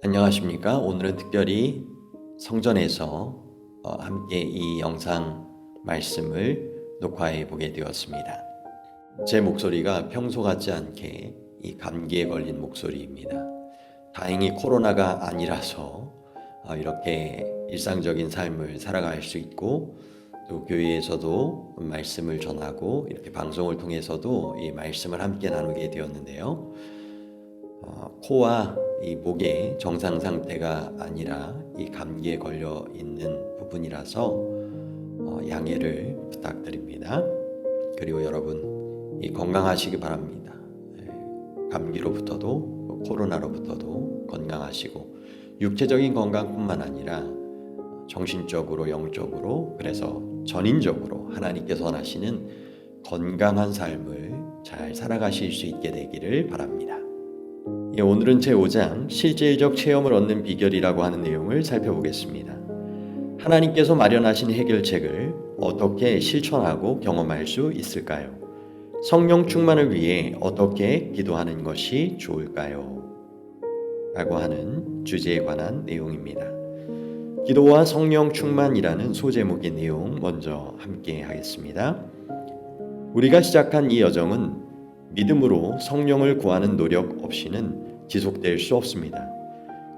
안녕하십니까? 오늘은 특별히 성전에서 함께 이 영상 말씀을 녹화해 보게 되었습니다. 제 목소리가 평소 같지 않게 이 감기에 걸린 목소리입니다. 다행히 코로나가 아니라서 이렇게 일상적인 삶을 살아갈 수 있고, 또 교회에서도 말씀을 전하고 이렇게 방송을 통해서도 이 말씀을 함께 나누게 되었는데요. 코와 이 목의 정상 상태가 아니라 이 감기에 걸려 있는 부분이라서 양해를 부탁드립니다. 그리고 여러분 건강하시기 바랍니다. 감기로부터도 코로나로부터도 건강하시고, 육체적인 건강뿐만 아니라 정신적으로, 영적으로, 그래서 전인적으로 하나님께서 원하시는 건강한 삶을 잘 살아가실 수 있게 되기를 바랍니다. 오늘은 제5장 실질적 체험을 얻는 비결이라고 하는 내용을 살펴보겠습니다. 하나님께서 마련하신 해결책을 어떻게 실천하고 경험할 수 있을까요? 성령 충만을 위해 어떻게 기도하는 것이 좋을까요? 라고 하는 주제에 관한 내용입니다. 기도와 성령 충만이라는 소제목의 내용 먼저 함께 하겠습니다. 우리가 시작한 이 여정은 믿음으로 성령을 구하는 노력 없이는 지속될 수 없습니다.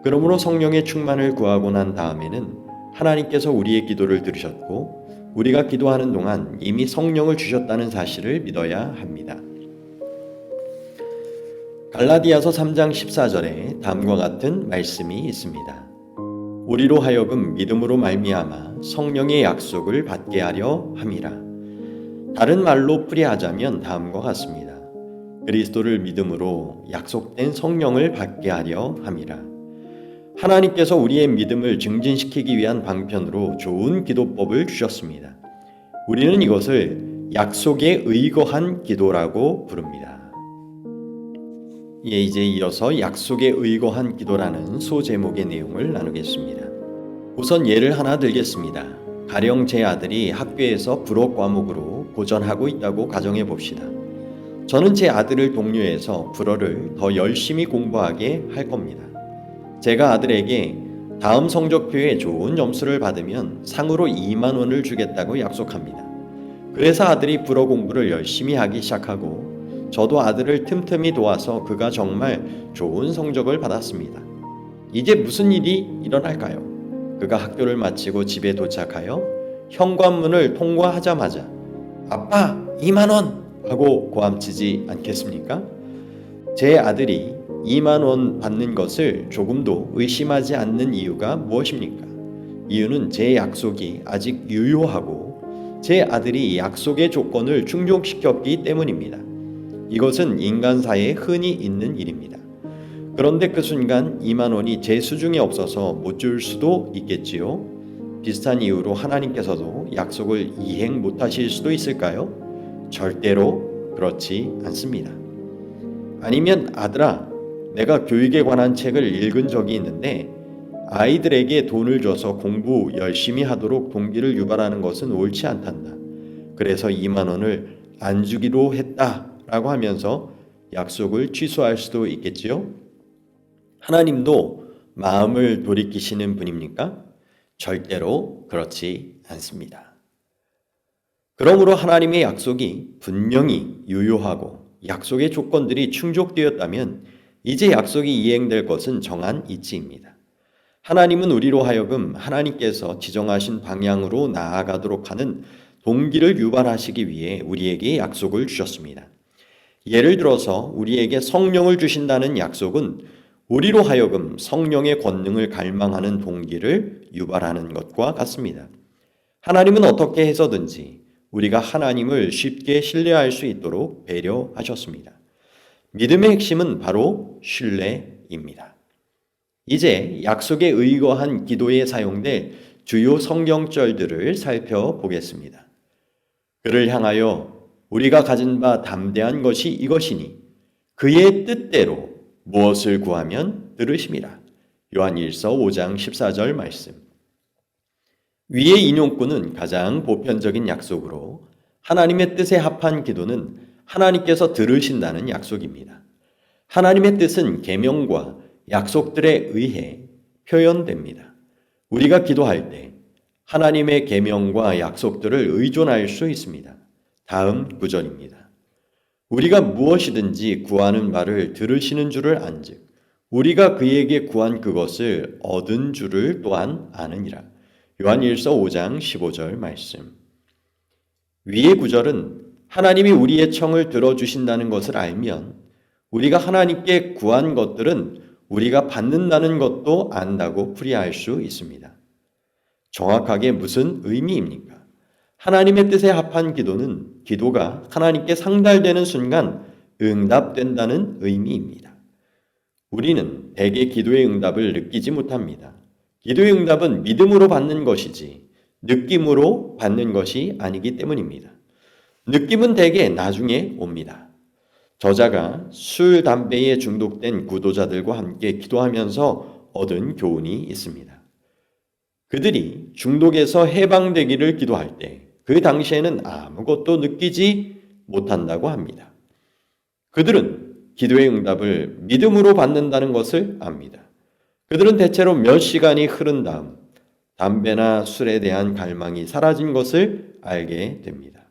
그러므로 성령의 충만을 구하고 난 다음에는 하나님께서 우리의 기도를 들으셨고, 우리가 기도하는 동안 이미 성령을 주셨다는 사실을 믿어야 합니다. 갈라디아서 3장 14절에 다음과 같은 말씀이 있습니다. 우리로 하여금 믿음으로 말미암아 성령의 약속을 받게 하려 함이라. 다른 말로 풀이하자면 다음과 같습니다. 그리스도를 믿음으로 약속된 성령을 받게 하려 함이라. 하나님께서 우리의 믿음을 증진시키기 위한 방편으로 좋은 기도법을 주셨습니다. 우리는 이것을 약속에 의거한 기도라고 부릅니다. 이제 이어서 약속에 의거한 기도라는 소제목의 내용을 나누겠습니다. 우선 예를 하나 들겠습니다. 가령 제 아들이 학교에서 불어 과목으로 고전하고 있다고 가정해 봅시다. 저는 제 아들을 독려해서 불어를 더 열심히 공부하게 할 겁니다. 제가 아들에게 다음 성적표에 좋은 점수를 받으면 상으로 2만 원을 주겠다고 약속합니다. 그래서 아들이 불어 공부를 열심히 하기 시작하고, 저도 아들을 틈틈이 도와서 그가 정말 좋은 성적을 받았습니다. 이제 무슨 일이 일어날까요? 그가 학교를 마치고 집에 도착하여 현관문을 통과하자마자 아빠 2만 원! 하고 고함치지 않겠습니까? 제 아들이 2만 원 받는 것을 조금도 의심하지 않는 이유가 무엇입니까? 이유는 제 약속이 아직 유효하고 제 아들이 약속의 조건을 충족시켰기 때문입니다. 이것은 인간사에 흔히 있는 일입니다. 그런데 그 순간 2만 원이 제 수중에 없어서 못 줄 수도 있겠지요. 비슷한 이유로 하나님께서도 약속을 이행 못하실 수도 있을까요? 절대로 그렇지 않습니다. 아니면 아들아, 내가 교육에 관한 책을 읽은 적이 있는데 아이들에게 돈을 줘서 공부 열심히 하도록 동기를 유발하는 것은 옳지 않단다. 그래서 2만 원을 안 주기로 했다라고 하면서 약속을 취소할 수도 있겠지요. 하나님도 마음을 돌이키시는 분입니까? 절대로 그렇지 않습니다. 그러므로 하나님의 약속이 분명히 유효하고 약속의 조건들이 충족되었다면 이제 약속이 이행될 것은 정한 이치입니다. 하나님은 우리로 하여금 하나님께서 지정하신 방향으로 나아가도록 하는 동기를 유발하시기 위해 우리에게 약속을 주셨습니다. 예를 들어서 우리에게 성령을 주신다는 약속은 우리로 하여금 성령의 권능을 갈망하는 동기를 유발하는 것과 같습니다. 하나님은 어떻게 해서든지 우리가 하나님을 쉽게 신뢰할 수 있도록 배려하셨습니다. 믿음의 핵심은 바로 신뢰입니다. 이제 약속에 의거한 기도에 사용될 주요 성경절들을 살펴보겠습니다. 그를 향하여 우리가 가진 바 담대한 것이 이것이니 그의 뜻대로 무엇을 구하면 들으심이라. 요한일서 5장 14절 말씀. 위의 인용구는 가장 보편적인 약속으로 하나님의 뜻에 합한 기도는 하나님께서 들으신다는 약속입니다. 하나님의 뜻은 계명과 약속들에 의해 표현됩니다. 우리가 기도할 때 하나님의 계명과 약속들을 의존할 수 있습니다. 다음 구절입니다. 우리가 무엇이든지 구하는 바를 들으시는 줄을 안즉 우리가 그에게 구한 그것을 얻은 줄을 또한 아느니라. 요한일서 5장 15절 말씀. 위의 구절은 하나님이 우리의 청을 들어주신다는 것을 알면 우리가 하나님께 구한 것들은 우리가 받는다는 것도 안다고 풀이할 수 있습니다. 정확하게 무슨 의미입니까? 하나님의 뜻에 합한 기도는 기도가 하나님께 상달되는 순간 응답된다는 의미입니다. 우리는 대개 기도의 응답을 느끼지 못합니다. 기도의 응답은 믿음으로 받는 것이지 느낌으로 받는 것이 아니기 때문입니다. 느낌은 대개 나중에 옵니다. 저자가 술, 담배에 중독된 구도자들과 함께 기도하면서 얻은 교훈이 있습니다. 그들이 중독에서 해방되기를 기도할 때 그 당시에는 아무것도 느끼지 못한다고 합니다. 그들은 기도의 응답을 믿음으로 받는다는 것을 압니다. 그들은 대체로 몇 시간이 흐른 다음 담배나 술에 대한 갈망이 사라진 것을 알게 됩니다.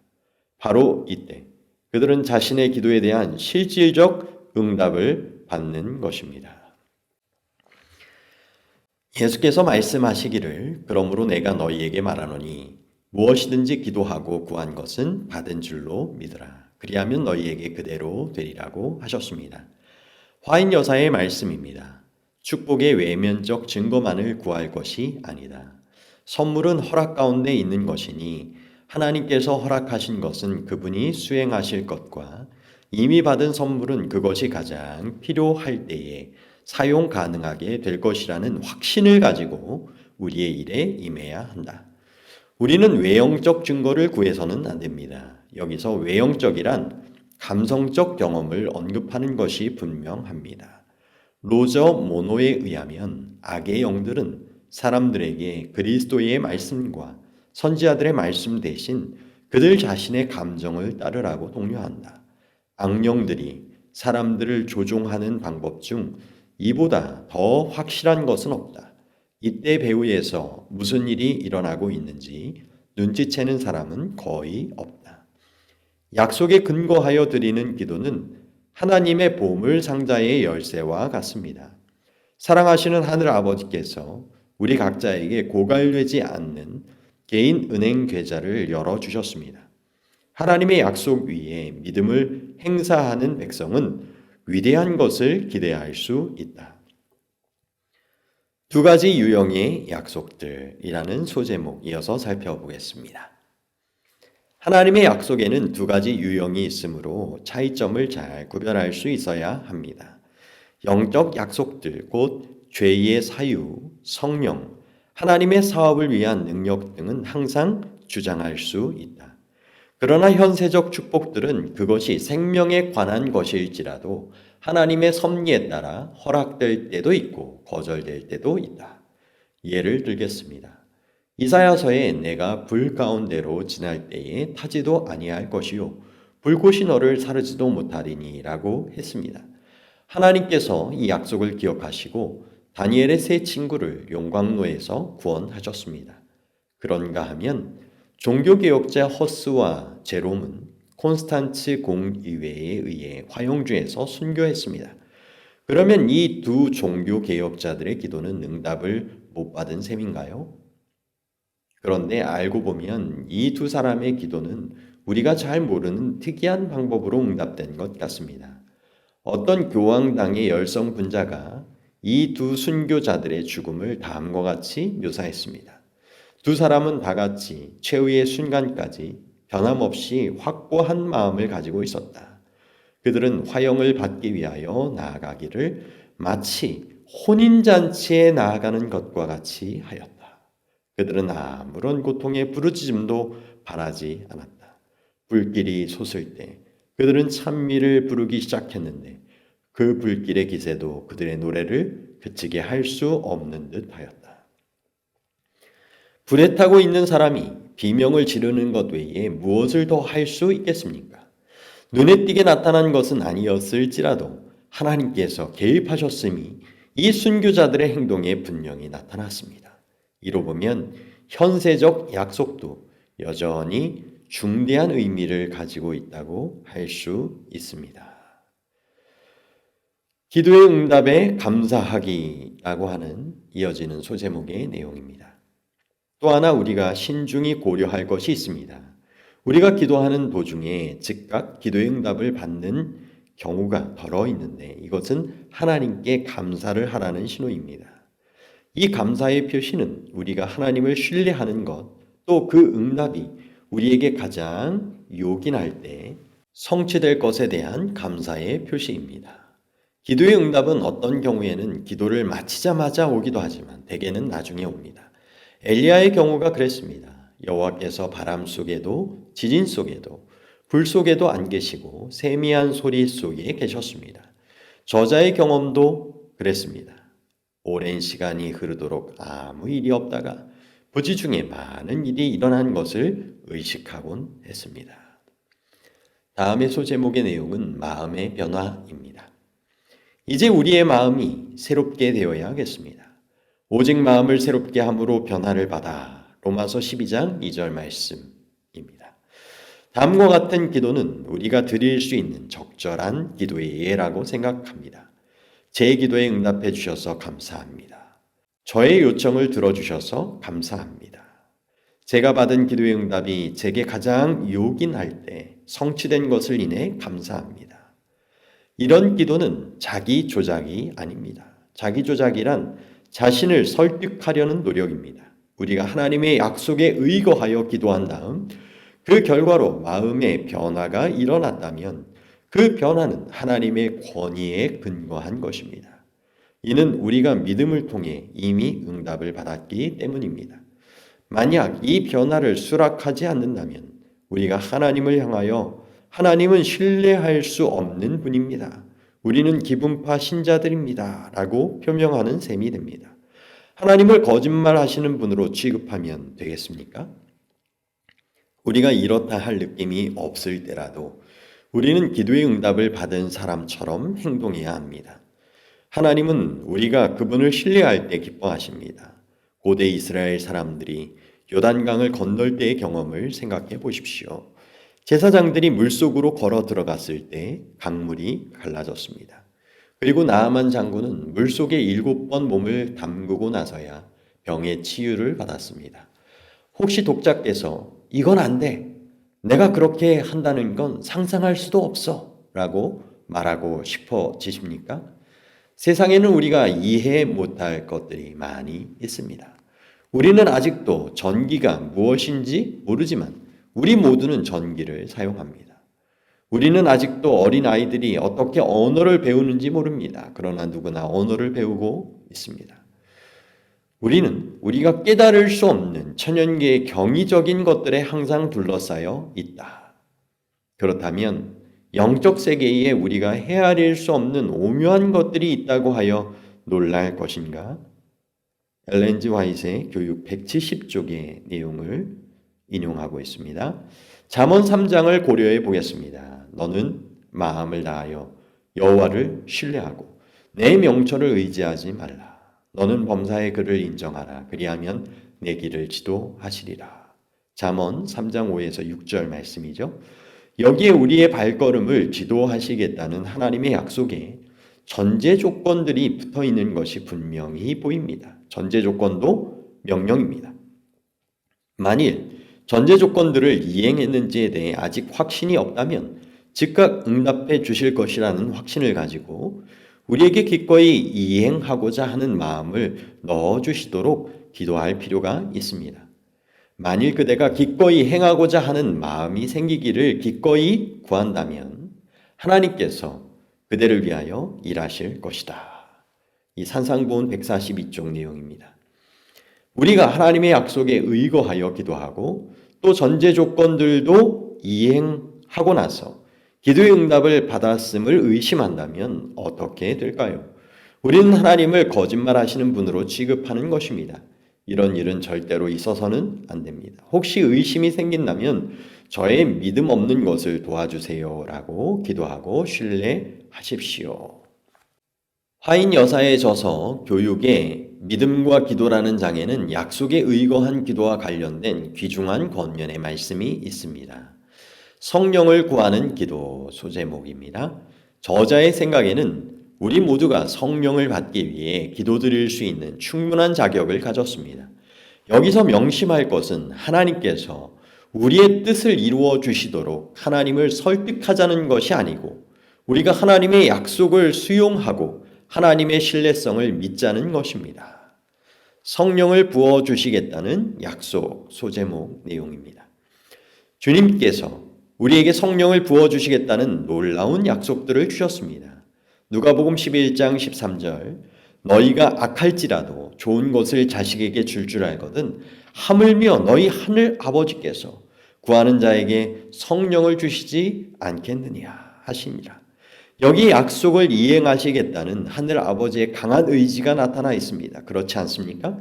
바로 이때 그들은 자신의 기도에 대한 실질적 응답을 받는 것입니다. 예수께서 말씀하시기를 그러므로 내가 너희에게 말하노니 무엇이든지 기도하고 구한 것은 받은 줄로 믿으라. 그리하면 너희에게 그대로 되리라고 하셨습니다. 화인 여사의 말씀입니다. 축복의 외면적 증거만을 구할 것이 아니다. 선물은 허락 가운데 있는 것이니 하나님께서 허락하신 것은 그분이 수행하실 것과 이미 받은 선물은 그것이 가장 필요할 때에 사용 가능하게 될 것이라는 확신을 가지고 우리의 일에 임해야 한다. 우리는 외형적 증거를 구해서는 안 됩니다. 여기서 외형적이란 감성적 경험을 언급하는 것이 분명합니다. 로저 모노에 의하면 악의 영들은 사람들에게 그리스도의 말씀과 선지자들의 말씀 대신 그들 자신의 감정을 따르라고 독려한다. 악령들이 사람들을 조종하는 방법 중 이보다 더 확실한 것은 없다. 이때 배후에서 무슨 일이 일어나고 있는지 눈치채는 사람은 거의 없다. 약속에 근거하여 드리는 기도는 하나님의 보물 상자의 열쇠와 같습니다. 사랑하시는 하늘 아버지께서 우리 각자에게 고갈되지 않는 개인 은행 계좌를 열어주셨습니다. 하나님의 약속 위에 믿음을 행사하는 백성은 위대한 것을 기대할 수 있다. 두 가지 유형의 약속들이라는 소제목 이어서 살펴보겠습니다. 하나님의 약속에는 두 가지 유형이 있으므로 차이점을 잘 구별할 수 있어야 합니다. 영적 약속들, 곧 죄의 사유, 성령, 하나님의 사업을 위한 능력 등은 항상 주장할 수 있다. 그러나 현세적 축복들은 그것이 생명에 관한 것일지라도 하나님의 섭리에 따라 허락될 때도 있고 거절될 때도 있다. 예를 들겠습니다. 이사야서에 내가 불 가운데로 지날 때에 타지도 아니할 것이요 불꽃이 너를 사르지도 못하리니 라고 했습니다. 하나님께서 이 약속을 기억하시고 다니엘의 세 친구를 용광로에서 구원하셨습니다. 그런가 하면 종교개혁자 허스와 제롬은 콘스탄츠 공의회에 의해 화용주에서 순교했습니다. 그러면 이 두 종교개혁자들의 기도는 응답을 못 받은 셈인가요? 그런데 알고 보면 이 두 사람의 기도는 우리가 잘 모르는 특이한 방법으로 응답된 것 같습니다. 어떤 교황당의 열성 분자가 이 두 순교자들의 죽음을 다음과 같이 묘사했습니다. 두 사람은 다 같이 최후의 순간까지 변함없이 확고한 마음을 가지고 있었다. 그들은 화형을 받기 위하여 나아가기를 마치 혼인잔치에 나아가는 것과 같이 하였다. 그들은 아무런 고통의 부르짖음도 바라지 않았다. 불길이 솟을 때 그들은 찬미를 부르기 시작했는데 그 불길의 기세도 그들의 노래를 그치게 할 수 없는 듯 하였다. 불에 타고 있는 사람이 비명을 지르는 것 외에 무엇을 더 할 수 있겠습니까? 눈에 띄게 나타난 것은 아니었을지라도 하나님께서 개입하셨음이 이 순교자들의 행동에 분명히 나타났습니다. 이로 보면 현세적 약속도 여전히 중대한 의미를 가지고 있다고 할 수 있습니다. 기도의 응답에 감사하기라고 하는 이어지는 소제목의 내용입니다. 또 하나 우리가 신중히 고려할 것이 있습니다. 우리가 기도하는 도중에 즉각 기도의 응답을 받는 경우가 덜어 있는데 이것은 하나님께 감사를 하라는 신호입니다. 이 감사의 표시는 우리가 하나님을 신뢰하는 것, 또 그 응답이 우리에게 가장 요긴할 때 성취될 것에 대한 감사의 표시입니다. 기도의 응답은 어떤 경우에는 기도를 마치자마자 오기도 하지만 대개는 나중에 옵니다. 엘리야의 경우가 그랬습니다. 여호와께서 바람 속에도 지진 속에도 불 속에도 안 계시고 세미한 소리 속에 계셨습니다. 저자의 경험도 그랬습니다. 오랜 시간이 흐르도록 아무 일이 없다가 부지 중에 많은 일이 일어난 것을 의식하곤 했습니다. 다음의 소제목의 내용은 마음의 변화입니다. 이제 우리의 마음이 새롭게 되어야 하겠습니다. 오직 마음을 새롭게 함으로 변화를 받아. 로마서 12장 2절 말씀입니다. 다음과 같은 기도는 우리가 드릴 수 있는 적절한 기도의 예라고 생각합니다. 제 기도에 응답해 주셔서 감사합니다. 저의 요청을 들어주셔서 감사합니다. 제가 받은 기도의 응답이 제게 가장 요긴할 때 성취된 것을 인해 감사합니다. 이런 기도는 자기 조작이 아닙니다. 자기 조작이란 자신을 설득하려는 노력입니다. 우리가 하나님의 약속에 의거하여 기도한 다음 그 결과로 마음의 변화가 일어났다면 그 변화는 하나님의 권위에 근거한 것입니다. 이는 우리가 믿음을 통해 이미 응답을 받았기 때문입니다. 만약 이 변화를 수락하지 않는다면 우리가 하나님을 향하여 하나님은 신뢰할 수 없는 분입니다. 우리는 기분파 신자들입니다. 라고 표명하는 셈이 됩니다. 하나님을 거짓말하시는 분으로 취급하면 되겠습니까? 우리가 이렇다 할 느낌이 없을 때라도 우리는 기도의 응답을 받은 사람처럼 행동해야 합니다. 하나님은 우리가 그분을 신뢰할 때 기뻐하십니다. 고대 이스라엘 사람들이 요단강을 건널 때의 경험을 생각해 보십시오. 제사장들이 물속으로 걸어 들어갔을 때 강물이 갈라졌습니다. 그리고 나아만 장군은 물속에 7번 몸을 담그고 나서야 병의 치유를 받았습니다. 혹시 독자께서 이건 안 돼. 내가 그렇게 한다는 건 상상할 수도 없어. 라고 말하고 싶어지십니까? 세상에는 우리가 이해 못할 것들이 많이 있습니다. 우리는 아직도 전기가 무엇인지 모르지만 우리 모두는 전기를 사용합니다. 우리는 아직도 어린아이들이 어떻게 언어를 배우는지 모릅니다. 그러나 누구나 언어를 배우고 있습니다. 우리는 우리가 깨달을 수 없는 천연계의 경이적인 것들에 항상 둘러싸여 있다. 그렇다면 영적 세계에 우리가 헤아릴 수 없는 오묘한 것들이 있다고 하여 놀랄 것인가? 엘렌 G. 화이트의 교육 170쪽의 내용을 인용하고 있습니다. 잠언 3장을 고려해 보겠습니다. 너는 마음을 다하여 여호와를 신뢰하고 내 명철을 의지하지 말라. 너는 범사의 그를 인정하라. 그리하면 내 길을 지도하시리라. 잠언 3장 5에서 6절 말씀이죠. 여기에 우리의 발걸음을 지도하시겠다는 하나님의 약속에 전제 조건들이 붙어 있는 것이 분명히 보입니다. 전제 조건도 명령입니다. 만일 전제 조건들을 이행했는지에 대해 아직 확신이 없다면 즉각 응답해 주실 것이라는 확신을 가지고 우리에게 기꺼이 이행하고자 하는 마음을 넣어주시도록 기도할 필요가 있습니다. 만일 그대가 기꺼이 행하고자 하는 마음이 생기기를 기꺼이 구한다면 하나님께서 그대를 위하여 일하실 것이다. 이 산상보훈 142쪽 내용입니다. 우리가 하나님의 약속에 의거하여 기도하고 또 전제 조건들도 이행하고 나서 기도의 응답을 받았음을 의심한다면 어떻게 될까요? 우리는 하나님을 거짓말하시는 분으로 취급하는 것입니다. 이런 일은 절대로 있어서는 안 됩니다. 혹시 의심이 생긴다면 저의 믿음 없는 것을 도와주세요 라고 기도하고 신뢰하십시오. 화인 여사의 저서 교육의 믿음과 기도라는 장에는 약속에 의거한 기도와 관련된 귀중한 권면의 말씀이 있습니다. 성령을 구하는 기도 소제목입니다. 저자의 생각에는 우리 모두가 성령을 받기 위해 기도드릴 수 있는 충분한 자격을 가졌습니다. 여기서 명심할 것은 하나님께서 우리의 뜻을 이루어 주시도록 하나님을 설득하자는 것이 아니고 우리가 하나님의 약속을 수용하고 하나님의 신뢰성을 믿자는 것입니다. 성령을 부어주시겠다는 약속 소제목 내용입니다. 주님께서 우리에게 성령을 부어주시겠다는 놀라운 약속들을 주셨습니다. 누가복음 11장 13절 너희가 악할지라도 좋은 것을 자식에게 줄 알거든 하물며 너희 하늘 아버지께서 구하는 자에게 성령을 주시지 않겠느냐 하시니라. 여기 약속을 이행하시겠다는 하늘 아버지의 강한 의지가 나타나 있습니다. 그렇지 않습니까?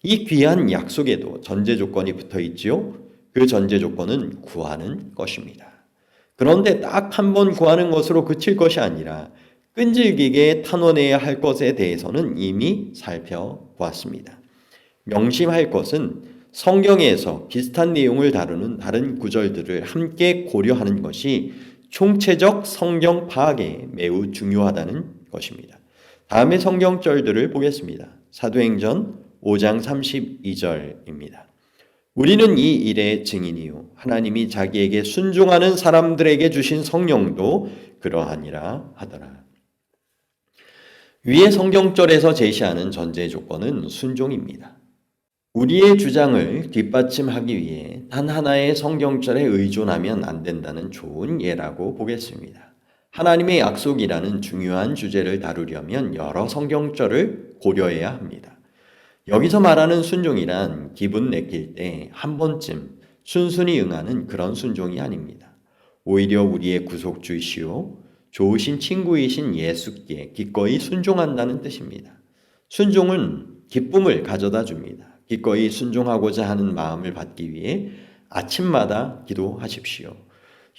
이 귀한 약속에도 전제 조건이 붙어 있지요. 그 전제 조건은 구하는 것입니다. 그런데 딱 한 번 구하는 것으로 그칠 것이 아니라 끈질기게 탄원해야 할 것에 대해서는 이미 살펴보았습니다. 명심할 것은 성경에서 비슷한 내용을 다루는 다른 구절들을 함께 고려하는 것이 총체적 성경 파악에 매우 중요하다는 것입니다. 다음의 성경절들을 보겠습니다. 사도행전 5장 32절입니다. 우리는 이 일의 증인이요 하나님이 자기에게 순종하는 사람들에게 주신 성령도 그러하니라 하더라. 위의 성경절에서 제시하는 전제 조건은 순종입니다. 우리의 주장을 뒷받침하기 위해 단 하나의 성경절에 의존하면 안 된다는 좋은 예라고 보겠습니다. 하나님의 약속이라는 중요한 주제를 다루려면 여러 성경절을 고려해야 합니다. 여기서 말하는 순종이란 기분 내킬 때 한 번쯤 순순히 응하는 그런 순종이 아닙니다. 오히려 우리의 구속주이시오 좋으신 친구이신 예수께 기꺼이 순종한다는 뜻입니다. 순종은 기쁨을 가져다 줍니다. 기꺼이 순종하고자 하는 마음을 받기 위해 아침마다 기도하십시오.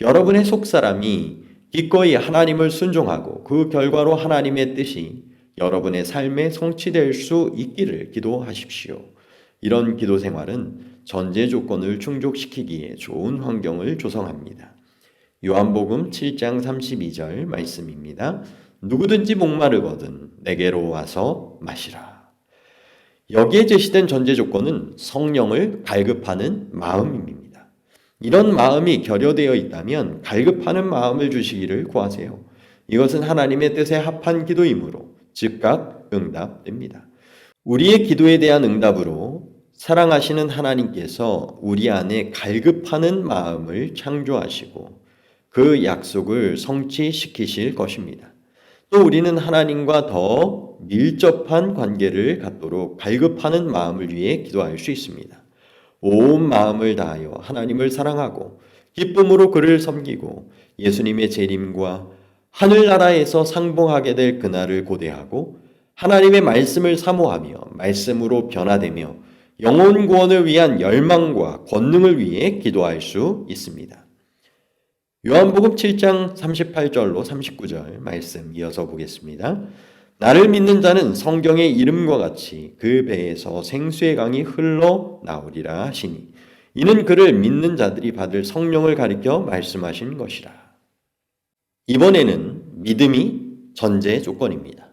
여러분의 속사람이 기꺼이 하나님을 순종하고 그 결과로 하나님의 뜻이 여러분의 삶에 성취될 수 있기를 기도하십시오. 이런 기도 생활은 전제 조건을 충족시키기에 좋은 환경을 조성합니다. 요한복음 7장 32절 말씀입니다. 누구든지 목마르거든 내게로 와서 마시라. 여기에 제시된 전제 조건은 성령을 갈급하는 마음입니다. 이런 마음이 결여되어 있다면 갈급하는 마음을 주시기를 구하세요. 이것은 하나님의 뜻에 합한 기도이므로 즉각 응답됩니다. 우리의 기도에 대한 응답으로 사랑하시는 하나님께서 우리 안에 갈급하는 마음을 창조하시고 그 약속을 성취시키실 것입니다. 또 우리는 하나님과 더 밀접한 관계를 갖도록 갈급하는 마음을 위해 기도할 수 있습니다. 온 마음을 다하여 하나님을 사랑하고 기쁨으로 그를 섬기고 예수님의 재림과 하늘나라에서 상봉하게 될 그날을 고대하고 하나님의 말씀을 사모하며 말씀으로 변화되며 영혼 구원을 위한 열망과 권능을 위해 기도할 수 있습니다. 요한복음 7장 38절로 39절 말씀 이어서 보겠습니다. 나를 믿는 자는 성경의 이름과 같이 그 배에서 생수의 강이 흘러나오리라 하시니 이는 그를 믿는 자들이 받을 성령을 가리켜 말씀하신 것이라. 이번에는 믿음이 전제 조건입니다.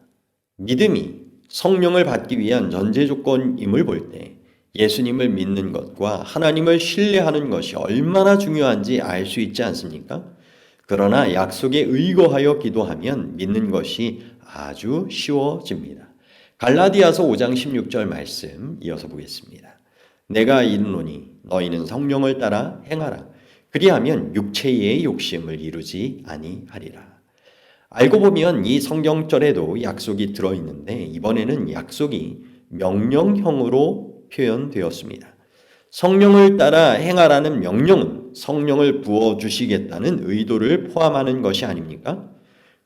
믿음이 성령을 받기 위한 전제 조건임을 볼 때 예수님을 믿는 것과 하나님을 신뢰하는 것이 얼마나 중요한지 알 수 있지 않습니까? 그러나 약속에 의거하여 기도하면 믿는 것이 아주 쉬워집니다. 갈라디아서 5장 16절 말씀 이어서 보겠습니다. 내가 이르노니 너희는 성령을 따라 행하라. 그리하면 육체의 욕심을 이루지 아니하리라. 알고 보면 이 성경절에도 약속이 들어있는데 이번에는 약속이 명령형으로 표현되었습니다. 성령을 따라 행하라는 명령은 성령을 부어주시겠다는 의도를 포함하는 것이 아닙니까?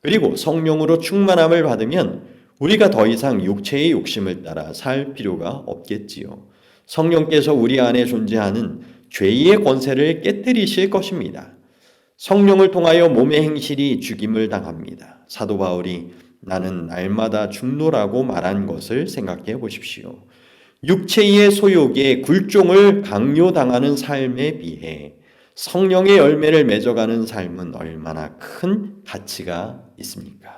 그리고 성령으로 충만함을 받으면 우리가 더 이상 육체의 욕심을 따라 살 필요가 없겠지요. 성령께서 우리 안에 존재하는 죄의 권세를 깨뜨리실 것입니다. 성령을 통하여 몸의 행실이 죽임을 당합니다. 사도 바울이 나는 날마다 죽노라고 말한 것을 생각해 보십시오. 육체의 소욕에 굴종을 강요당하는 삶에 비해 성령의 열매를 맺어가는 삶은 얼마나 큰 가치가 있습니까?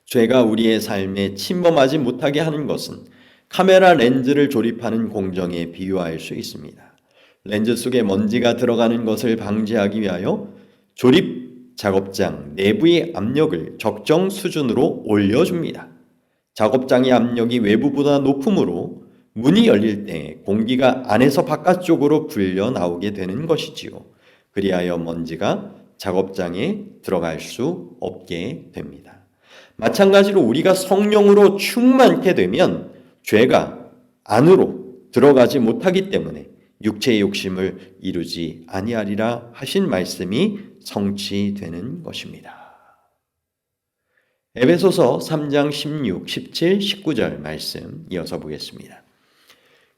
죄가 우리의 삶에 침범하지 못하게 하는 것은 카메라 렌즈를 조립하는 공정에 비유할 수 있습니다. 렌즈 속에 먼지가 들어가는 것을 방지하기 위하여 조립 작업장 내부의 압력을 적정 수준으로 올려줍니다. 작업장의 압력이 외부보다 높으므로 문이 열릴 때 공기가 안에서 바깥쪽으로 불려 나오게 되는 것이지요. 그리하여 먼지가 작업장에 들어갈 수 없게 됩니다. 마찬가지로 우리가 성령으로 충만케 되면 죄가 안으로 들어가지 못하기 때문에 육체의 욕심을 이루지 아니하리라 하신 말씀이 성취되는 것입니다. 에베소서 3장 16, 17, 19절 말씀 이어서 보겠습니다.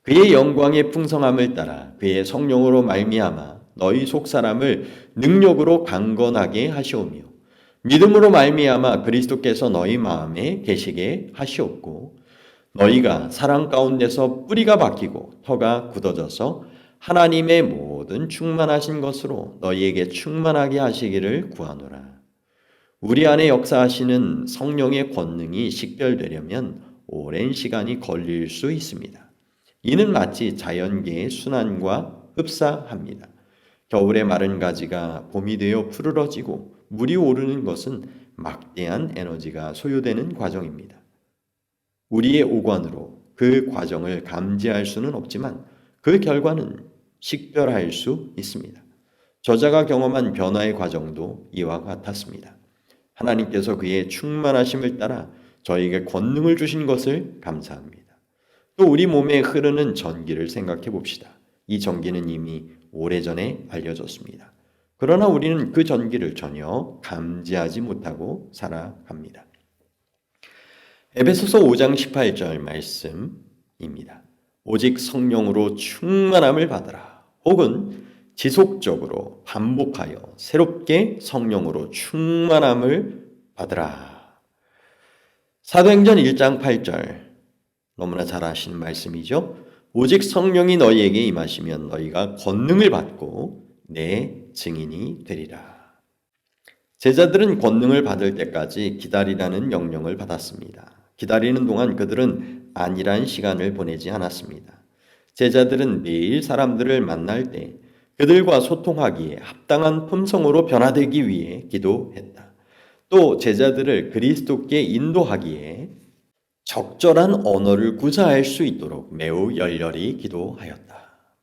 그의 영광의 풍성함을 따라 그의 성령으로 말미암아 너희 속사람을 능력으로 강건하게 하시오며 믿음으로 말미암아 그리스도께서 너희 마음에 계시게 하시옵고 너희가 사랑 가운데서 뿌리가 박히고 터가 굳어져서 하나님의 모든 충만하신 것으로 너희에게 충만하게 하시기를 구하노라. 우리 안에 역사하시는 성령의 권능이 식별되려면 오랜 시간이 걸릴 수 있습니다. 이는 마치 자연계의 순환과 흡사합니다. 겨울에 마른 가지가 봄이 되어 푸르러지고 물이 오르는 것은 막대한 에너지가 소요되는 과정입니다. 우리의 오관으로 그 과정을 감지할 수는 없지만 그 결과는 식별할 수 있습니다. 저자가 경험한 변화의 과정도 이와 같았습니다. 하나님께서 그의 충만하심을 따라 저에게 권능을 주신 것을 감사합니다. 또 우리 몸에 흐르는 전기를 생각해 봅시다. 이 전기는 이미 오래전에 알려졌습니다. 그러나 우리는 그 전기를 전혀 감지하지 못하고 살아갑니다. 에베소서 5장 18절 말씀입니다. 오직 성령으로 충만함을 받으라. 혹은 지속적으로 반복하여 새롭게 성령으로 충만함을 받으라. 사도행전 1장 8절 너무나 잘 아시는 말씀이죠. 오직 성령이 너희에게 임하시면 너희가 권능을 받고 내 증인이 되리라. 제자들은 권능을 받을 때까지 기다리라는 명령을 받았습니다. 기다리는 동안 그들은 안일한 시간을 보내지 않았습니다. 제자들은 매일 사람들을 만날 때 그들과 소통하기에 합당한 품성으로 변화되기 위해 기도했다. 또 제자들을 그리스도께 인도하기에 적절한 언어를 구사할 수 있도록 매우 열렬히 기도하였다.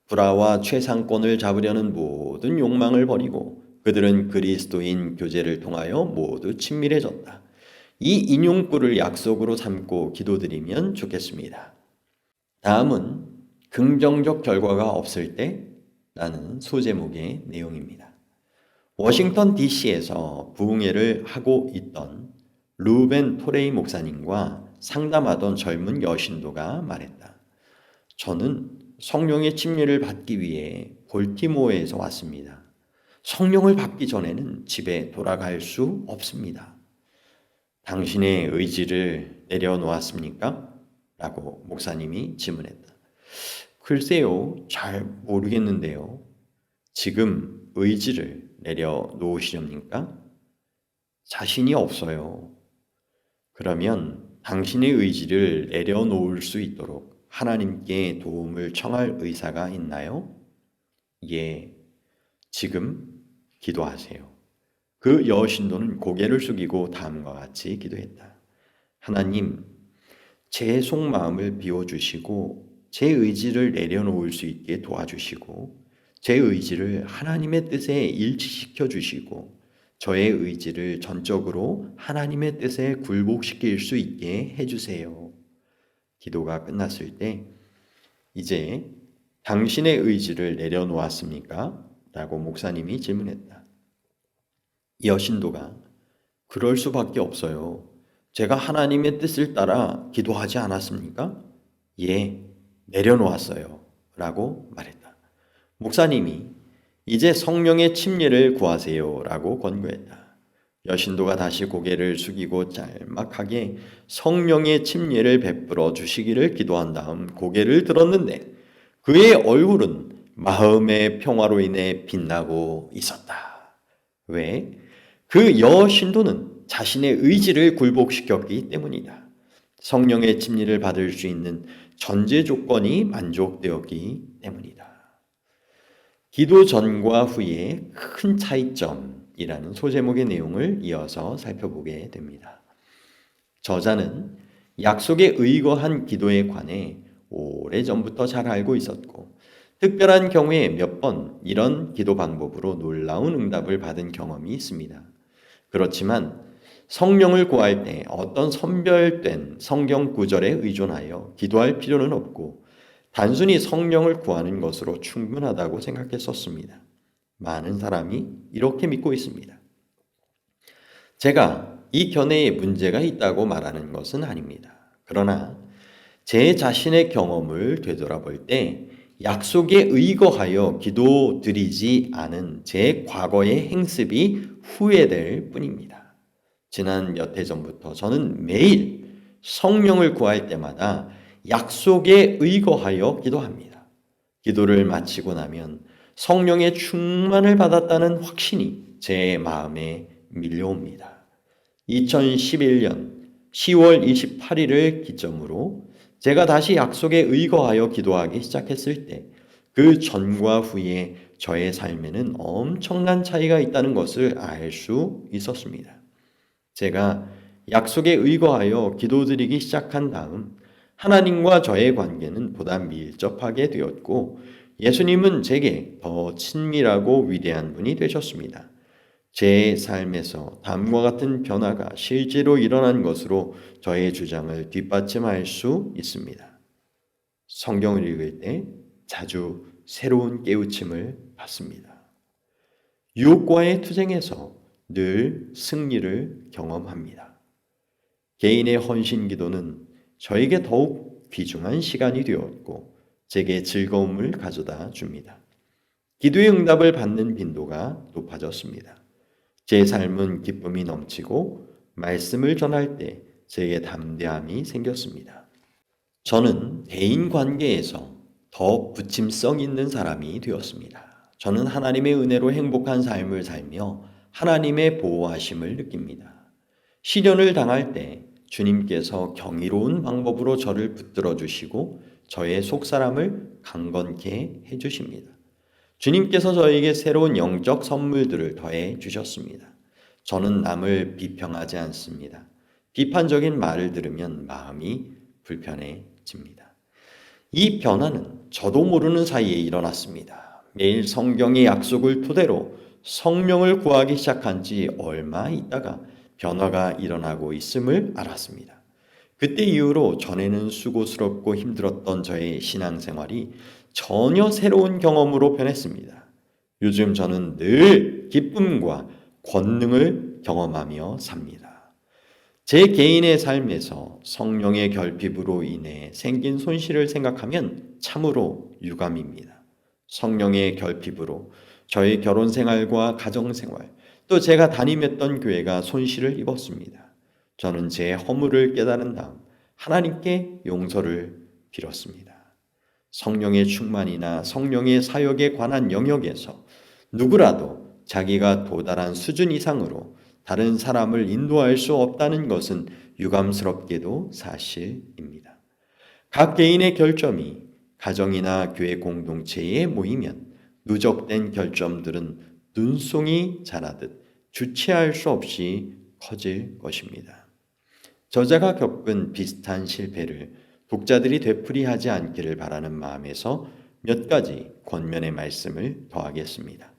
불화와 최상권을 잡으려는 모든 욕망을 버리고 그들은 그리스도인 교제를 통하여 모두 친밀해졌다. 이 인용구를 약속으로 삼고 기도드리면 좋겠습니다. 다음은 긍정적 결과가 없을 때 라는 소제목의 내용입니다. 워싱턴 DC에서 부흥회를 하고 있던 루벤 토레이 목사님과 상담하던 젊은 여신도가 말했다. 저는 성령의 침례를 받기 위해 볼티모어에서 왔습니다. 성령을 받기 전에는 집에 돌아갈 수 없습니다. 당신의 의지를 내려놓았습니까? 라고 목사님이 질문했다. 글쎄요, 잘 모르겠는데요. 지금 의지를 내려놓으시렵니까? 자신이 없어요. 그러면 당신의 의지를 내려놓을 수 있도록 하나님께 도움을 청할 의사가 있나요? 예, 지금 기도하세요. 그 여신도는 고개를 숙이고 다음과 같이 기도했다. 하나님, 제 속마음을 비워주시고 제 의지를 내려놓을 수 있게 도와주시고 제 의지를 하나님의 뜻에 일치시켜 주시고 저의 의지를 전적으로 하나님의 뜻에 굴복시킬 수 있게 해주세요. 기도가 끝났을 때 이제 당신의 의지를 내려놓았습니까? 라고 목사님이 질문했다. 여신도가 그럴 수밖에 없어요. 제가 하나님의 뜻을 따라 기도하지 않았습니까? 예, 내려놓았어요. 라고 말했다. 목사님이 이제 성령의 침례를 구하세요라고 권고했다. 여신도가 다시 고개를 숙이고 짤막하게 성령의 침례를 베풀어 주시기를 기도한 다음 고개를 들었는데 그의 얼굴은 마음의 평화로 인해 빛나고 있었다. 왜? 그 여신도는 자신의 의지를 굴복시켰기 때문이다. 성령의 침례를 받을 수 있는 전제 조건이 만족되었기 때문이다. 기도 전과 후의 큰 차이점이라는 소제목의 내용을 이어서 살펴보게 됩니다. 저자는 약속에 의거한 기도에 관해 오래전부터 잘 알고 있었고 특별한 경우에 몇 번 이런 기도 방법으로 놀라운 응답을 받은 경험이 있습니다. 그렇지만 성령을 구할 때 어떤 선별된 성경 구절에 의존하여 기도할 필요는 없고 단순히 성령을 구하는 것으로 충분하다고 생각했었습니다. 많은 사람이 이렇게 믿고 있습니다. 제가 이 견해에 문제가 있다고 말하는 것은 아닙니다. 그러나 제 자신의 경험을 되돌아볼 때 약속에 의거하여 기도드리지 않은 제 과거의 행습이 후회될 뿐입니다. 지난 몇 해 전부터 저는 매일 성령을 구할 때마다 약속에 의거하여 기도합니다. 기도를 마치고 나면 성령의 충만을 받았다는 확신이 제 마음에 밀려옵니다. 2011년 10월 28일을 기점으로 제가 다시 약속에 의거하여 기도하기 시작했을 때 그 전과 후에 저의 삶에는 엄청난 차이가 있다는 것을 알 수 있었습니다. 제가 약속에 의거하여 기도드리기 시작한 다음 하나님과 저의 관계는 보다 밀접하게 되었고 예수님은 제게 더 친밀하고 위대한 분이 되셨습니다. 제 삶에서 다음과 같은 변화가 실제로 일어난 것으로 저의 주장을 뒷받침할 수 있습니다. 성경을 읽을 때 자주 새로운 깨우침을 받습니다. 유혹과의 투쟁에서 늘 승리를 경험합니다. 개인의 헌신 기도는 저에게 더욱 귀중한 시간이 되었고 제게 즐거움을 가져다 줍니다. 기도의 응답을 받는 빈도가 높아졌습니다. 제 삶은 기쁨이 넘치고 말씀을 전할 때 제게 담대함이 생겼습니다. 저는 대인 관계에서 더 부침성 있는 사람이 되었습니다. 저는 하나님의 은혜로 행복한 삶을 살며 하나님의 보호하심을 느낍니다. 시련을 당할 때 주님께서 경이로운 방법으로 저를 붙들어 주시고 저의 속사람을 강건케 해주십니다. 주님께서 저에게 새로운 영적 선물들을 더해 주셨습니다. 저는 남을 비평하지 않습니다. 비판적인 말을 들으면 마음이 불편해집니다. 이 변화는 저도 모르는 사이에 일어났습니다. 매일 성경의 약속을 토대로 성령을 구하기 시작한 지 얼마 있다가 변화가 일어나고 있음을 알았습니다. 그때 이후로 전에는 수고스럽고 힘들었던 저의 신앙생활이 전혀 새로운 경험으로 변했습니다. 요즘 저는 늘 기쁨과 권능을 경험하며 삽니다. 제 개인의 삶에서 성령의 결핍으로 인해 생긴 손실을 생각하면 참으로 유감입니다. 성령의 결핍으로 저의 결혼 생활과 가정 생활, 또 제가 담임했던 교회가 손실을 입었습니다. 저는 제 허물을 깨달은 다음 하나님께 용서를 빌었습니다. 성령의 충만이나 성령의 사역에 관한 영역에서 누구라도 자기가 도달한 수준 이상으로 다른 사람을 인도할 수 없다는 것은 유감스럽게도 사실입니다. 각 개인의 결점이 가정이나 교회 공동체에 모이면 누적된 결점들은 눈송이 자라듯 주체할 수 없이 커질 것입니다. 저자가 겪은 비슷한 실패를 독자들이 되풀이하지 않기를 바라는 마음에서 몇 가지 권면의 말씀을 더하겠습니다.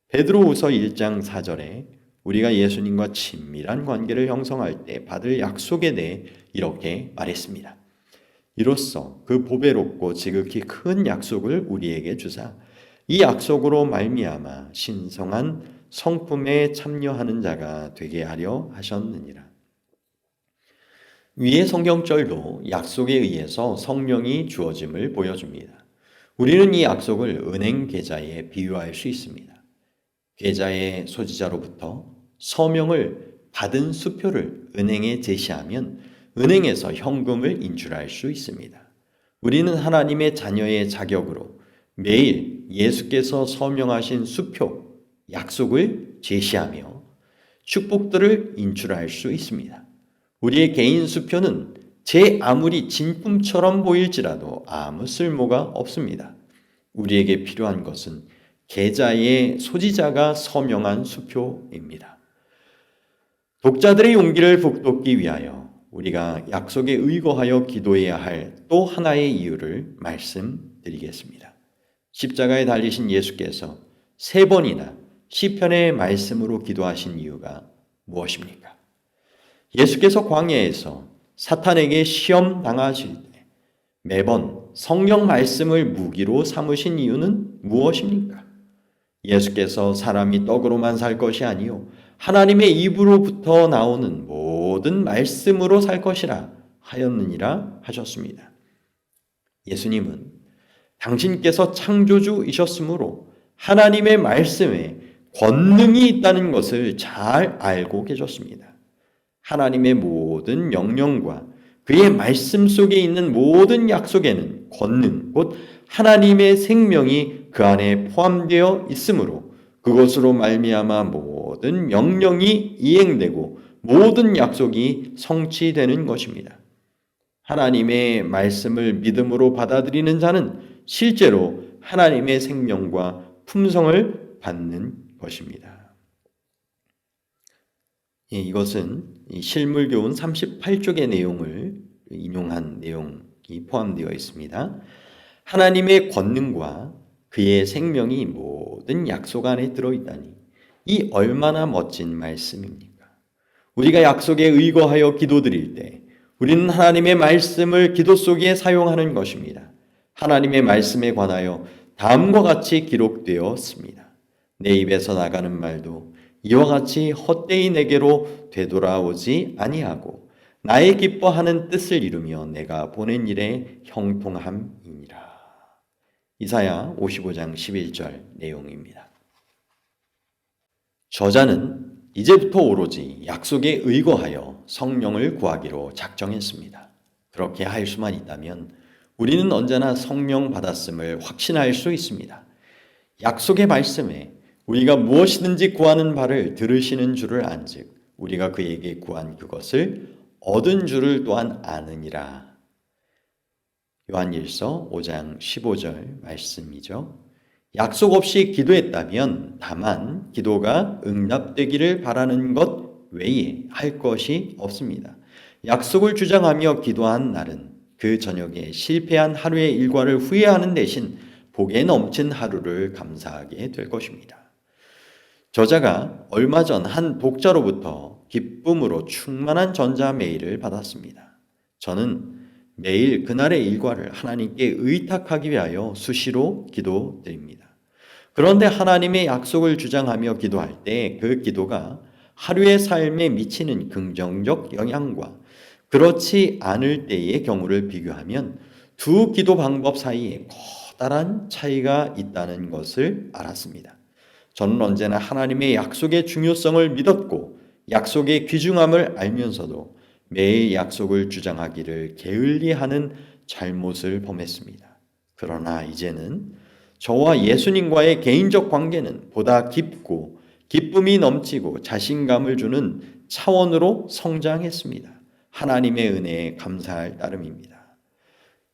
베드로후서 1장 4절에 우리가 예수님과 친밀한 관계를 형성할 때 받을 약속에 대해 이렇게 말했습니다. 이로써 그 보배롭고 지극히 큰 약속을 우리에게 주사 이 약속으로 말미암아 신성한 성품에 참여하는 자가 되게 하려 하셨느니라. 위의 성경절도 약속에 의해서 성령이 주어짐을 보여줍니다. 우리는 이 약속을 은행 계좌에 비유할 수 있습니다. 계좌의 소지자로부터 서명을 받은 수표를 은행에 제시하면 은행에서 현금을 인출할 수 있습니다. 우리는 하나님의 자녀의 자격으로 매일 예수께서 서명하신 수표, 약속을 제시하며 축복들을 인출할 수 있습니다. 우리의 개인 수표는 제 아무리 진품처럼 보일지라도 아무 쓸모가 없습니다. 우리에게 필요한 것은 계좌의 소지자가 서명한 수표입니다. 독자들의 용기를 북돋기 위하여 우리가 약속에 의거하여 기도해야 할 또 하나의 이유를 말씀드리겠습니다. 십자가에 달리신 예수께서 3번이나 시편의 말씀으로 기도하신 이유가 무엇입니까? 예수께서 광야에서 사탄에게 시험 당하실 때 매번 성령 말씀을 무기로 삼으신 이유는 무엇입니까? 예수께서 사람이 떡으로만 살 것이 아니요 하나님의 입으로부터 나오는 모든 말씀으로 살 것이라 하였느니라 하셨습니다. 예수님은 당신께서 창조주이셨으므로 하나님의 말씀에 권능이 있다는 것을 잘 알고 계셨습니다. 하나님의 모든 명령과 그의 말씀 속에 있는 모든 약속에는 권능, 곧 하나님의 생명이 그 안에 포함되어 있으므로 그것으로 말미암아 모든 명령이 이행되고 모든 약속이 성취되는 것입니다. 하나님의 말씀을 믿음으로 받아들이는 자는 실제로 하나님의 생명과 품성을 받는 것입니다. 이것은 실물교훈 38쪽의 내용을 인용한 내용이 포함되어 있습니다. 하나님의 권능과 그의 생명이 모든 약속 안에 들어있다니 이 얼마나 멋진 말씀입니까? 우리가 약속에 의거하여 기도드릴 때 우리는 하나님의 말씀을 기도 속에 사용하는 것입니다. 하나님의 말씀에 관하여 다음과 같이 기록되었습니다. 내 입에서 나가는 말도 이와 같이 헛되이 내게로 되돌아오지 아니하고 나의 기뻐하는 뜻을 이루며 내가 보낸 일에 형통함이니라. 이사야 55장 11절 내용입니다. 저자는 이제부터 오로지 약속에 의거하여 성령을 구하기로 작정했습니다. 그렇게 할 수만 있다면 우리는 언제나 성령 받았음을 확신할 수 있습니다. 약속의 말씀에 우리가 무엇이든지 구하는 바를 들으시는 줄을 안즉 우리가 그에게 구한 그것을 얻은 줄을 또한 아느니라. 요한일서 5장 15절 말씀이죠. 약속 없이 기도했다면 다만 기도가 응답되기를 바라는 것 외에 할 것이 없습니다. 약속을 주장하며 기도한 날은 그 저녁에 실패한 하루의 일과를 후회하는 대신 복에 넘친 하루를 감사하게 될 것입니다. 저자가 얼마 전 한 독자로부터 기쁨으로 충만한 전자 메일을 받았습니다. 저는 매일 그날의 일과를 하나님께 의탁하기 위하여 수시로 기도드립니다. 그런데 하나님의 약속을 주장하며 기도할 때 그 기도가 하루의 삶에 미치는 긍정적 영향과 그렇지 않을 때의 경우를 비교하면 두 기도 방법 사이에 커다란 차이가 있다는 것을 알았습니다. 저는 언제나 하나님의 약속의 중요성을 믿었고 약속의 귀중함을 알면서도 매일 약속을 주장하기를 게을리하는 잘못을 범했습니다. 그러나 이제는 저와 예수님과의 개인적 관계는 보다 깊고 기쁨이 넘치고 자신감을 주는 차원으로 성장했습니다. 하나님의 은혜에 감사할 따름입니다.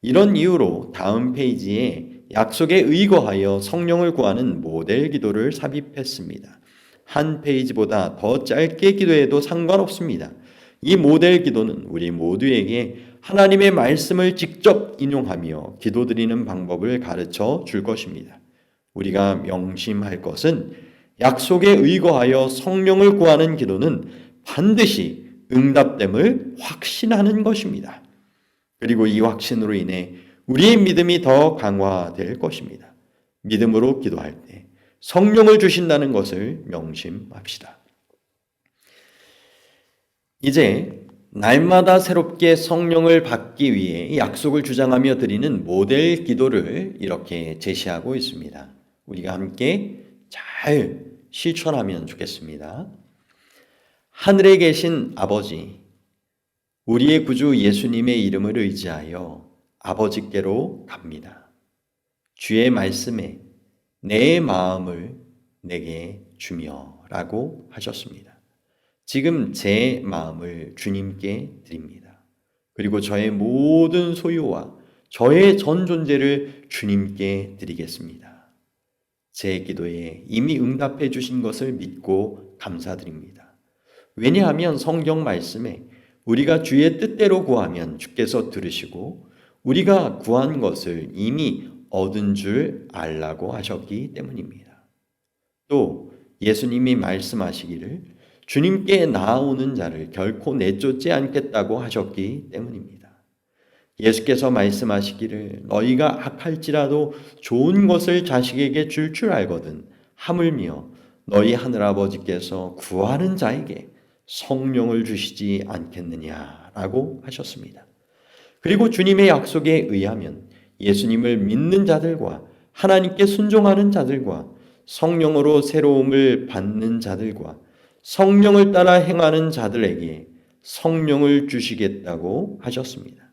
이런 이유로 다음 페이지에 약속에 의거하여 성령을 구하는 모델 기도를 삽입했습니다. 한 페이지보다 더 짧게 기도해도 상관없습니다. 이 모델 기도는 우리 모두에게 하나님의 말씀을 직접 인용하며 기도드리는 방법을 가르쳐 줄 것입니다. 우리가 명심할 것은 약속에 의거하여 성령을 구하는 기도는 반드시 응답됨을 확신하는 것입니다. 그리고 이 확신으로 인해 우리의 믿음이 더 강화될 것입니다. 믿음으로 기도할 때 성령을 주신다는 것을 명심합시다. 이제 날마다 새롭게 성령을 받기 위해 약속을 주장하며 드리는 모델 기도를 이렇게 제시하고 있습니다. 우리가 함께 잘 실천하면 좋겠습니다. 하늘에 계신 아버지, 우리의 구주 예수님의 이름을 의지하여 아버지께로 갑니다. 주의 말씀에 내 마음을 내게 주며 라고 하셨습니다. 지금 제 마음을 주님께 드립니다. 그리고 저의 모든 소유와 저의 전 존재를 주님께 드리겠습니다. 제 기도에 이미 응답해 주신 것을 믿고 감사드립니다. 왜냐하면 성경 말씀에 우리가 주의 뜻대로 구하면 주께서 들으시고 우리가 구한 것을 이미 얻은 줄 알라고 하셨기 때문입니다. 또 예수님이 말씀하시기를 주님께 나아오는 자를 결코 내쫓지 않겠다고 하셨기 때문입니다. 예수께서 말씀하시기를 너희가 악할지라도 좋은 것을 자식에게 줄 알거든 하물며 너희 하늘아버지께서 구하는 자에게 성령을 주시지 않겠느냐라고 하셨습니다. 그리고 주님의 약속에 의하면 예수님을 믿는 자들과 하나님께 순종하는 자들과 성령으로 새로움을 받는 자들과 성령을 따라 행하는 자들에게 성령을 주시겠다고 하셨습니다.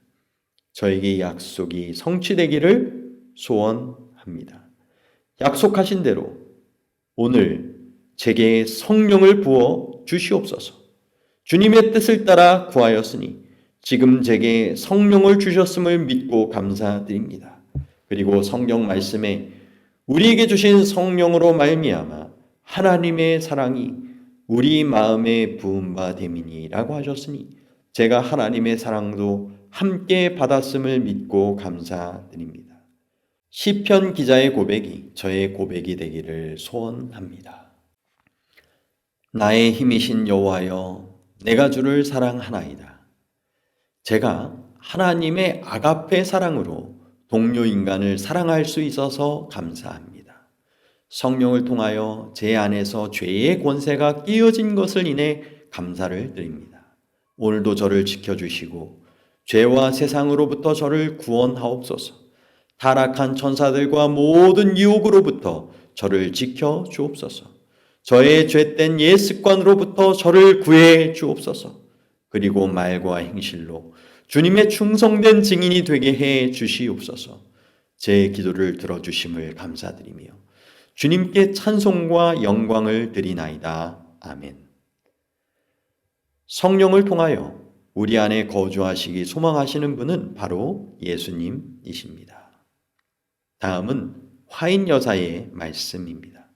저에게 이 약속이 성취되기를 소원합니다. 약속하신 대로 오늘 제게 성령을 부어 주시옵소서. 주님의 뜻을 따라 구하였으니 지금 제게 성령을 주셨음을 믿고 감사드립니다. 그리고 성경 말씀에 우리에게 주신 성령으로 말미암아 하나님의 사랑이 우리 마음에 부은 바 됨이니라고 하셨으니 제가 하나님의 사랑도 함께 받았음을 믿고 감사드립니다. 시편 기자의 고백이 저의 고백이 되기를 소원합니다. 나의 힘이신 여호와여, 내가 주를 사랑하나이다. 제가 하나님의 아가페 사랑으로 동료 인간을 사랑할 수 있어서 감사합니다. 성령을 통하여 제 안에서 죄의 권세가 깨어진 것을 인해 감사를 드립니다. 오늘도 저를 지켜주시고 죄와 세상으로부터 저를 구원하옵소서. 타락한 천사들과 모든 유혹으로부터 저를 지켜 주옵소서. 저의 죄된 옛 습관으로부터 저를 구해 주옵소서. 그리고 말과 행실로 주님의 충성된 증인이 되게 해 주시옵소서. 제 기도를 들어주심을 감사드리며 주님께 찬송과 영광을 드리나이다. 아멘. 성령을 통하여 우리 안에 거주하시기 소망하시는 분은 바로 예수님이십니다. 다음은 화인 여사의 말씀입니다.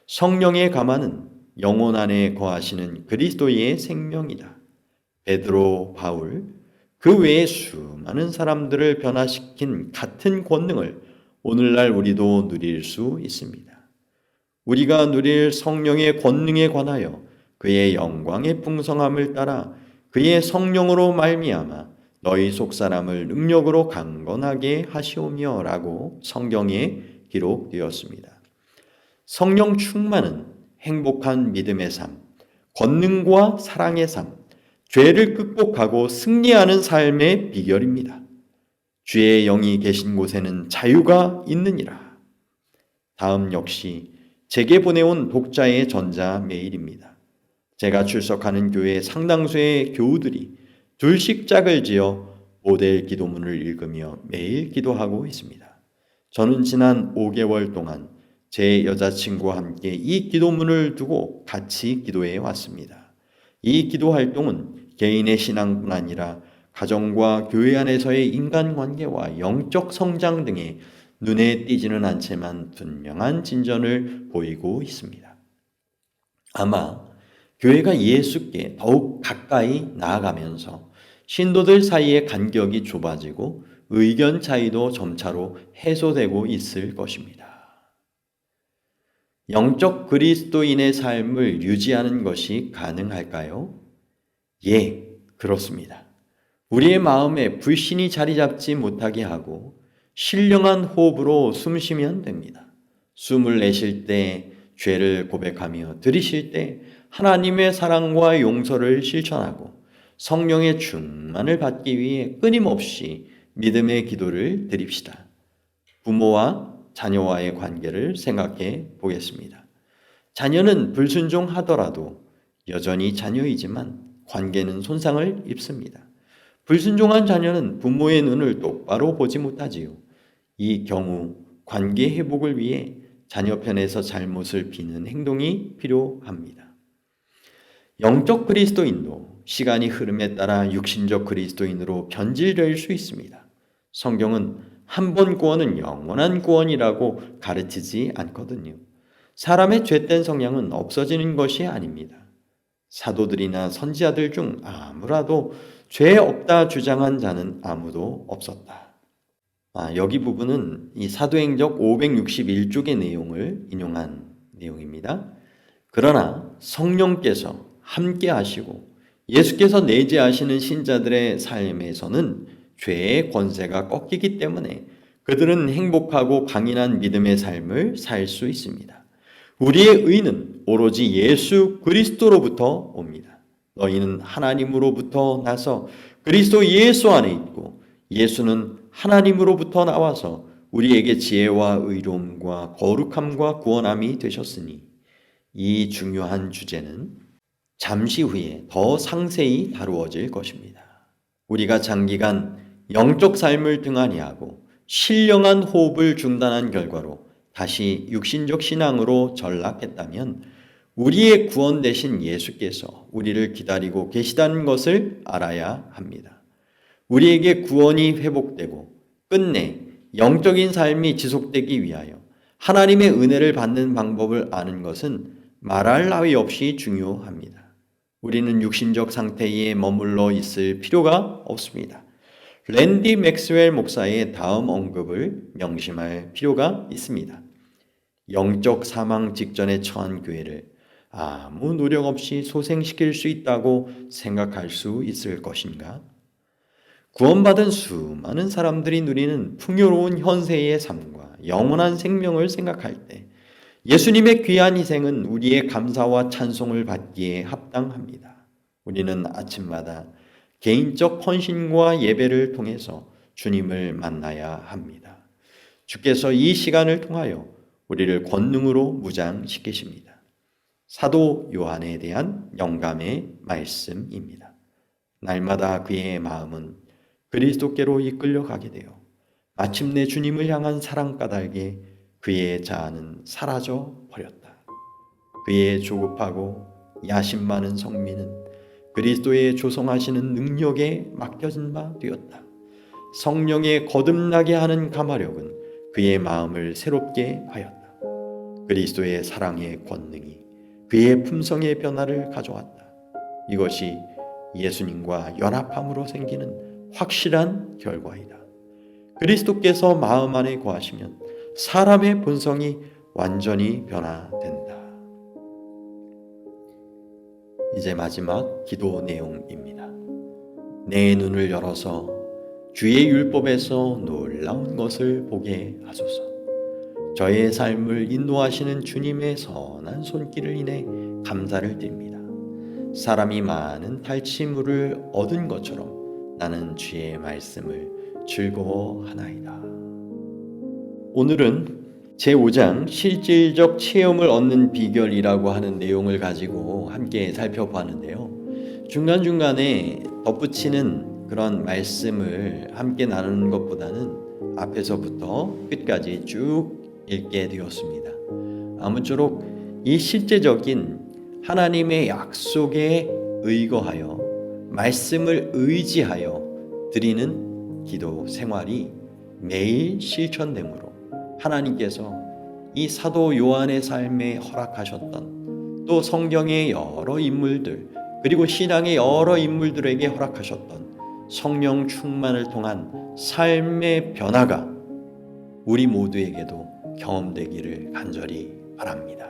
성령의 가마는 영혼 안에 거하시는 그리스도의 생명이다. 베드로, 바울, 그 외에 수많은 사람들을 변화시킨 같은 권능을 오늘날 우리도 누릴 수 있습니다. 우리가 누릴 성령의 권능에 관하여 그의 영광의 풍성함을 따라 그의 성령으로 말미암아 너희 속사람을 능력으로 강건하게 하시오며 라고 성경에 기록되었습니다. 성령 충만은 행복한 믿음의 삶, 권능과 사랑의 삶, 죄를 극복하고 승리하는 삶의 비결입니다. 주의 영이 계신 곳에는 자유가 있느니라. 다음 역시 제게 보내온 독자의 전자 메일입니다. 제가 출석하는 교회 상당수의 교우들이 둘씩 짝을 지어 모델 기도문을 읽으며 매일 기도하고 있습니다. 저는 지난 5개월 동안 제 여자친구와 함께 이 기도문을 두고 같이 기도해 왔습니다. 이 기도 활동은 개인의 신앙뿐 아니라 가정과 교회 안에서의 인간관계와 영적 성장 등에 눈에 띄지는 않지만 분명한 진전을 보이고 있습니다. 아마 교회가 예수께 더욱 가까이 나아가면서 신도들 사이의 간격이 좁아지고 의견 차이도 점차로 해소되고 있을 것입니다. 영적 그리스도인의 삶을 유지하는 것이 가능할까요? 예, 그렇습니다. 우리의 마음에 불신이 자리 잡지 못하게 하고 신령한 호흡으로 숨 쉬면 됩니다. 숨을 내쉴 때 죄를 고백하며 들이쉴 때 하나님의 사랑과 용서를 실천하고 성령의 충만을 받기 위해 끊임없이 믿음의 기도를 드립시다. 부모와 자녀와의 관계를 생각해 보겠습니다. 자녀는 불순종하더라도 여전히 자녀이지만 관계는 손상을 입습니다. 불순종한 자녀는 부모의 눈을 똑바로 보지 못하지요. 이 경우 관계 회복을 위해 자녀 편에서 잘못을 비는 행동이 필요합니다. 영적 그리스도인도 시간이 흐름에 따라 육신적 그리스도인으로 변질될 수 있습니다. 성경은 한 번 구원은 영원한 구원이라고 가르치지 않거든요. 사람의 죄된 성향은 없어지는 것이 아닙니다. 사도들이나 선지자들 중 아무라도 죄 없다 주장한 자는 아무도 없었다. 여기 부분은 이 사도행적 561쪽의 내용을 인용한 내용입니다. 그러나 성령께서 함께 하시고 예수께서 내재하시는 신자들의 삶에서는 죄의 권세가 꺾이기 때문에 그들은 행복하고 강인한 믿음의 삶을 살 수 있습니다. 우리의 의는 오로지 예수 그리스도로부터 옵니다. 너희는 하나님으로부터 나서 그리스도 예수 안에 있고 예수는 하나님으로부터 나와서 우리에게 지혜와 의로움과 거룩함과 구원함이 되셨으니 이 중요한 주제는 잠시 후에 더 상세히 다루어질 것입니다. 우리가 장기간 영적 삶을 등한히 하고 신령한 호흡을 중단한 결과로 다시 육신적 신앙으로 전락했다면 우리의 구원 되신 예수께서 우리를 기다리고 계시다는 것을 알아야 합니다. 우리에게 구원이 회복되고 끝내 영적인 삶이 지속되기 위하여 하나님의 은혜를 받는 방법을 아는 것은 말할 나위 없이 중요합니다. 우리는 육신적 상태에 머물러 있을 필요가 없습니다. 랜디 맥스웰 목사의 다음 언급을 명심할 필요가 있습니다. 영적 사망 직전에 처한 교회를 아무 노력 없이 소생시킬 수 있다고 생각할 수 있을 것인가? 구원받은 수많은 사람들이 누리는 풍요로운 현세의 삶과 영원한 생명을 생각할 때 예수님의 귀한 희생은 우리의 감사와 찬송을 받기에 합당합니다. 우리는 아침마다 개인적 헌신과 예배를 통해서 주님을 만나야 합니다. 주께서 이 시간을 통하여 우리를 권능으로 무장시키십니다. 사도 요한에 대한 영감의 말씀입니다. 날마다 그의 마음은 그리스도께로 이끌려 가게 되어 마침내 주님을 향한 사랑 까닭에 그의 자아는 사라져 버렸다. 그의 조급하고 야심 많은 성민은 그리스도의 조성하시는 능력에 맡겨진 바 되었다. 성령의 거듭나게 하는 감화력은 그의 마음을 새롭게 하였다. 그리스도의 사랑의 권능이 그의 품성의 변화를 가져왔다. 이것이 예수님과 연합함으로 생기는 확실한 결과이다. 그리스도께서 마음 안에 거하시면 사람의 본성이 완전히 변화된다. 이제 마지막 기도 내용입니다. 내 눈을 열어서 주의 율법에서 놀라운 것을 보게 하소서. 저의 삶을 인도하시는 주님의 선한 손길을 인해 감사를 드립니다. 사람이 많은 탈취물을 얻은 것처럼 나는 주의 말씀을 즐거워하나이다. 오늘은 제5장 실질적 체험을 얻는 비결이라고 하는 내용을 가지고 함께 살펴보았는데요. 중간중간에 덧붙이는 그런 말씀을 함께 나누는 것보다는 앞에서부터 끝까지 쭉 읽게 되었습니다. 아무쪼록 이 실제적인 하나님의 약속에 의거하여 말씀을 의지하여 드리는 기도 생활이 매일 실천되므로 하나님께서 이 사도 요한의 삶에 허락하셨던 또 성경의 여러 인물들 그리고 신앙의 여러 인물들에게 허락하셨던 성령 충만을 통한 삶의 변화가 우리 모두에게도 경험되기를 간절히 바랍니다.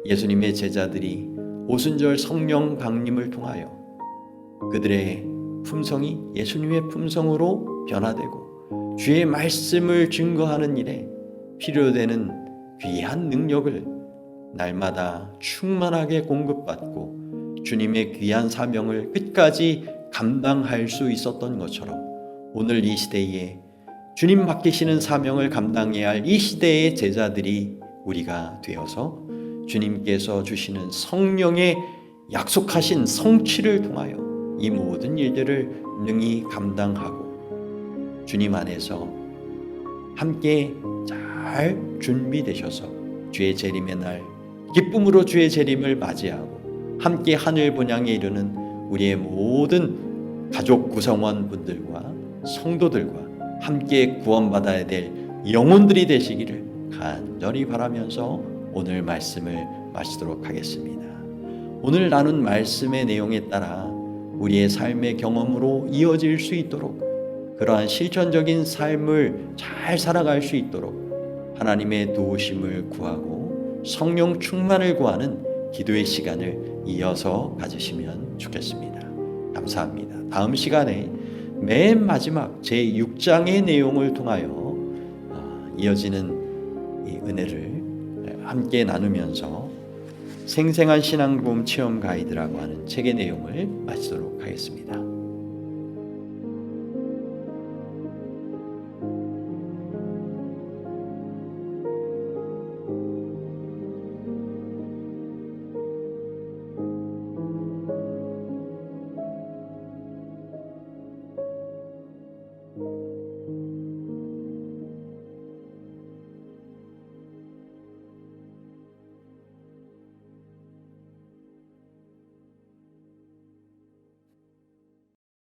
예수님의 제자들이 오순절 성령 강림을 통하여 그들의 품성이 예수님의 품성으로 변화되고 주의 말씀을 증거하는 일에 필요되는 귀한 능력을 날마다 충만하게 공급받고 주님의 귀한 사명을 끝까지 감당할 수 있었던 것처럼 오늘 이 시대에 주님 맡기시는 사명을 감당해야 할 이 시대의 제자들이 우리가 되어서 주님께서 주시는 성령의 약속하신 성취를 통하여 이 모든 일들을 능히 감당하고 주님 안에서 함께 잘 준비되셔서 주의 재림의 날 기쁨으로 주의 재림을 맞이하고 함께 하늘 본향에 이르는 우리의 모든 가족 구성원 분들과 성도들과 함께 구원받아야 될 영혼들이 되시기를 간절히 바라면서 오늘 말씀을 마치도록 하겠습니다. 오늘 나눈 말씀의 내용에 따라 우리의 삶의 경험으로 이어질 수 있도록 그러한 실천적인 삶을 잘 살아갈 수 있도록 하나님의 도우심을 구하고 성령 충만을 구하는 기도의 시간을 이어서 가지시면 좋겠습니다. 감사합니다. 다음 시간에 맨 마지막 제6장의 내용을 통하여 이어지는 이 은혜를 함께 나누면서 생생한 신앙복음 체험 가이드라고 하는 책의 내용을 마치도록 하겠습니다.